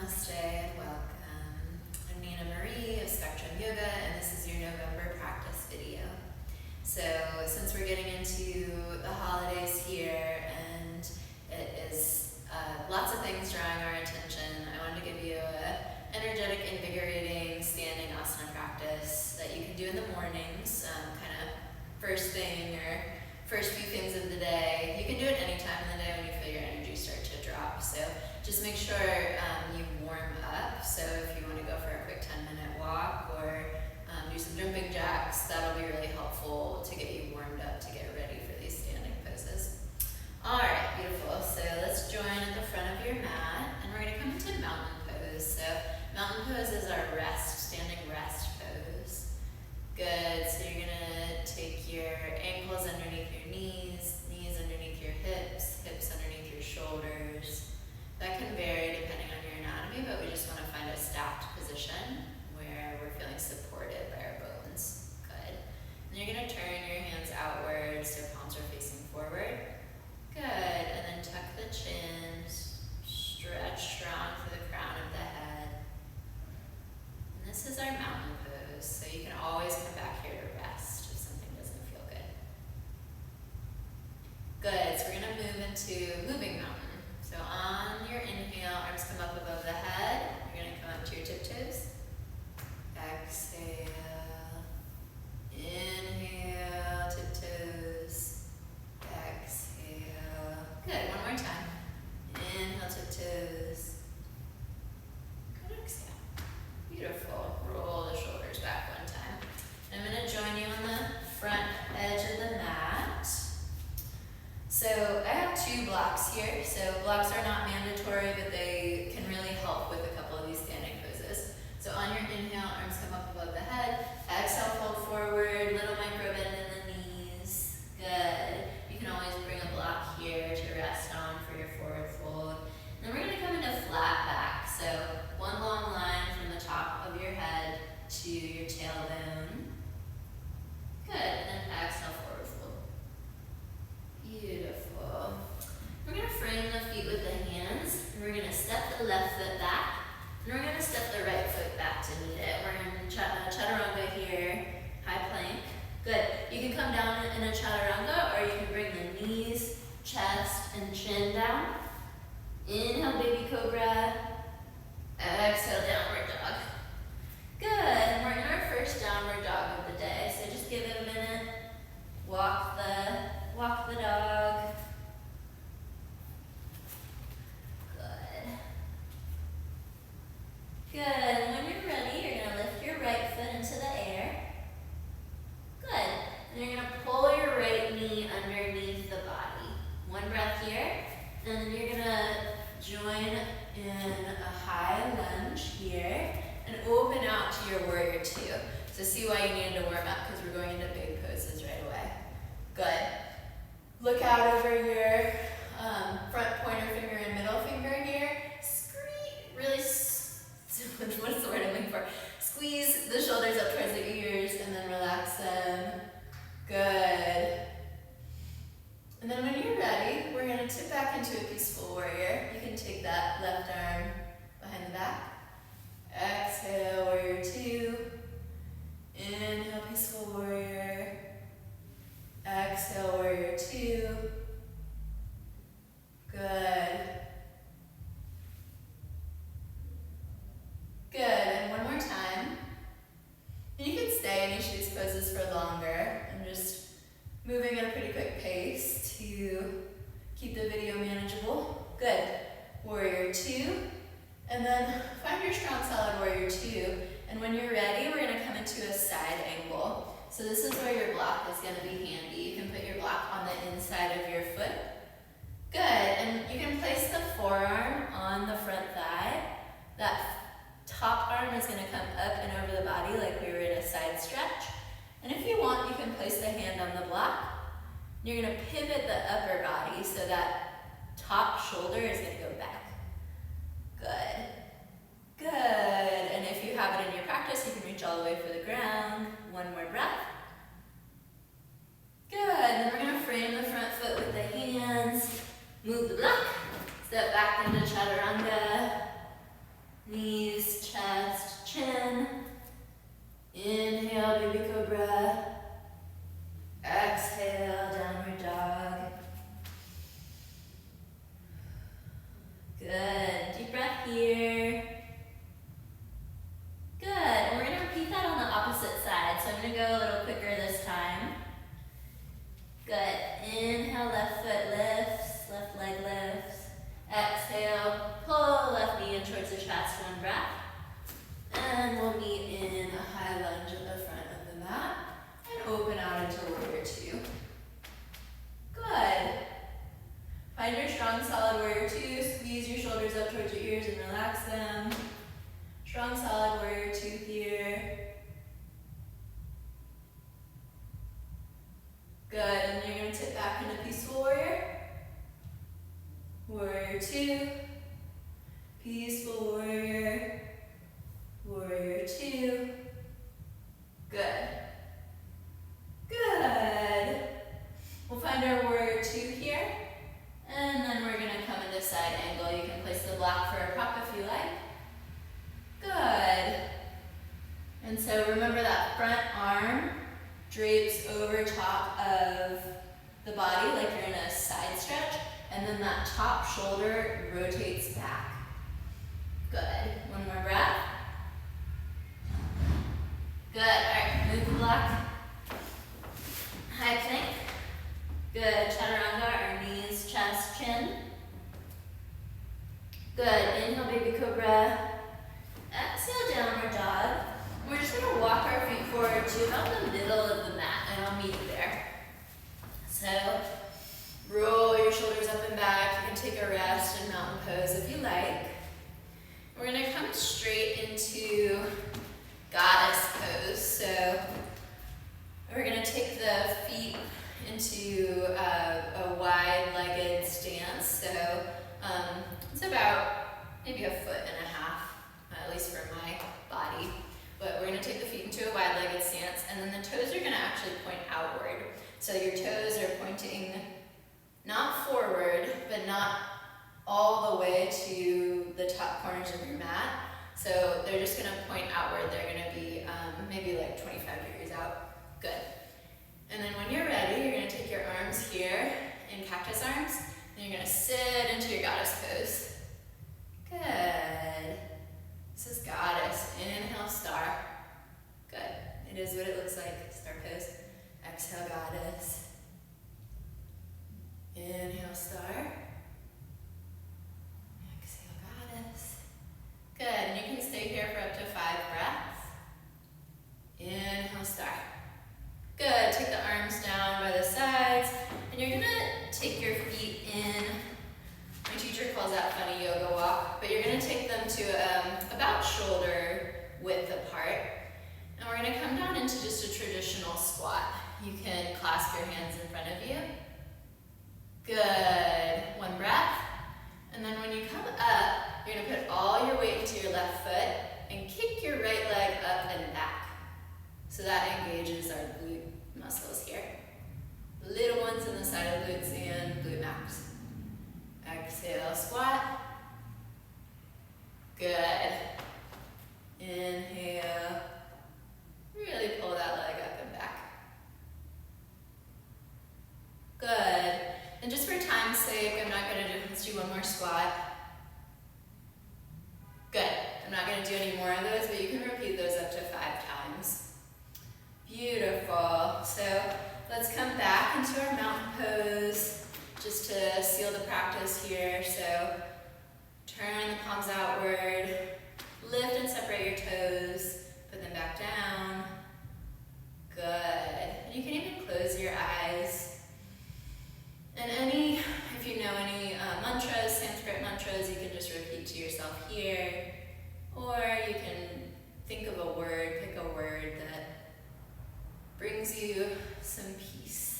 Namaste and welcome. I'm Nina Marie of Spectrum Yoga, and this is your November practice video. So since we're getting into the holidays here and it is lots of things drawing our attention, I wanted to give you an energetic, invigorating standing asana practice that you can do in the mornings, kind of first thing or first few things of the day. You can do it any time in the day when you feel your energy start to drop. So just make sure you warm up. So if you want to go for a quick 10-minute walk or do some jumping jacks, that'll be really helpful to get you warmed up to get ready for these standing poses. All right, beautiful. So let's join at the front of your mat, and we're going to come into mountain pose. So mountain pose is our rest, standing rest pose. Good. So you're going to take your ankles underneath your knees, knees underneath your hips, hips underneath your shoulders. That can vary depending on your anatomy, but we just want to find a stacked position where we're feeling supported by our bones. Good. And you're going to turn your hands outwards so palms are facing forward. Good. And then tuck the chin, stretch strong through the crown of the head. And this is our mountain pose, so you can always come back here to rest if something doesn't feel good. Good. So we're going to move into moving mountain. So on your inhale, arms come up above the head. You're going to come up to your tiptoes. Exhale. Inhale, tiptoes. Exhale. Good. One more time. Inhale, tiptoes. Good. Exhale. Beautiful. Roll the shoulders back one time. I'm going to join you on the front edge of the mat. So I have two blocks here. So blocks are not mandatory, but they can really help with a couple of these standing poses. So on your inhale, arms come up above the head. Exhale, fold forward, little micro bend in the knees. Good. You can always bring a block here to rest on for your forward fold. And then we're going to come into flat back. So one long line from the top of your head to your tailbone. Good. And then exhale, forward fold. Beautiful. We're going to frame the feet with the hands, and we're going to step the left foot back, and we're going to step the right foot back to meet it. We're in chaturanga here, high plank. Good. You can come down in a chaturanga, or you can bring the knees, chest, and chin down. Inhale, baby cobra. Exhale, downward dog. Good. And we're in our first downward dog of the day, so just give it a minute. Walk the dog. Good. Good. And when you're ready, you're going to lift your right foot into the air. Good. And you're going to pull your right knee underneath the body. One breath here. And then you're going to join in a high lunge here and open out to your warrior two. So see why you needed to warm up, because we're going into big poses right away. Good. Look out over your front pointer finger and middle finger here. Really, what's the word I'm looking for? Squeeze the shoulders up towards the ears and then relax them. Good. And then when you're ready, we're going to tip back into a peaceful warrior. You can take that left arm behind the back. Exhale, warrior two. Inhale, peaceful warrior. Exhale, warrior two. Good. Good, and one more time. And you can stay in each of these poses for longer. I'm just moving at a pretty quick pace to keep the video manageable. Good. Warrior two. And then find your strong, solid warrior two. And when you're ready, we're going to come into a side angle. So this is where your block is going to be handy. You can put your block on the inside of your foot. Good. And you can place the forearm on the front thigh. That top arm is going to come up and over the body like we were in a side stretch. And if you want, you can place the hand on the block. You're going to pivot the upper body so that top shoulder is going to go back. Good. Good. And if you have it in your practice, you can reach all the way for the ground. One more breath. Good. And then we're going to frame the front foot with the hands. Move the block. Step back into chaturanga. past them. Strong, solid warrior two here. Good, and then you're going to tip back into peaceful warrior. Warrior two. Peaceful warrior. Warrior two. Good. Good. We'll find our warrior two here. And then we're going to come into side angle. You can place the block for a prop if you like. Good. And so remember that front arm drapes over top of the body like you're in a side stretch. And then that top shoulder rotates back. Good. One more breath. Good. All right, move the block. High plank. Good. Chaturanga, our knees, chest, chin. Good. Inhale, baby cobra. Exhale, downward dog. We're just going to walk our feet forward to about the middle of the mat, and I'll meet you there. So, roll your shoulders up and back. You can take a rest in mountain pose if you like. We're going to come straight into goddess pose. So, we're going to take the feet into a wide-legged stance. So, it's about maybe 1.5 feet, at least for my body. But we're going to take the feet into a wide-legged stance, and then the toes are going to actually point outward. So your toes are pointing not forward, but not all the way to the top corners of your mat. So they're just going to point outward. They're going to be maybe like 25 degrees out. Good. And then when you're ready, you're going to take your arms here in cactus arms, and you're going to sit into your goddess pose. Good. This is goddess. Inhale, star. Good. It is what it looks like, star pose. Exhale, goddess. Inhale, star. Exhale, goddess. Good. And you can stay here for up to 5 breaths. Inhale, star. Good. Take the arms down by the sides. And you're going to take your feet in. My teacher calls that funny yoga walk, but you're going to take them to about shoulder width apart. And we're going to come down into just a traditional squat. You can clasp your hands in front of you. Good. One breath. And then when you come up, you're going to put all your weight into your left foot and kick your right leg up and back. So that engages our glute muscles here. Little ones in the side of glutes and glute max. Exhale, squat. Good. Inhale. Really pull that leg up and back. Good. And just for time's sake, I'm not going to do, let's do one more squat. Good. I'm not going to do any more of those, but you can repeat those up to 5 times. Beautiful. So let's come back into our mountain pose just to seal the practice here. So turn the palms outward, lift and separate your toes, put them back down. Good. And you can even close your eyes. And if you know any mantras, Sanskrit mantras, you can just repeat to yourself here. Or you can think of a word, pick a word that brings you some peace.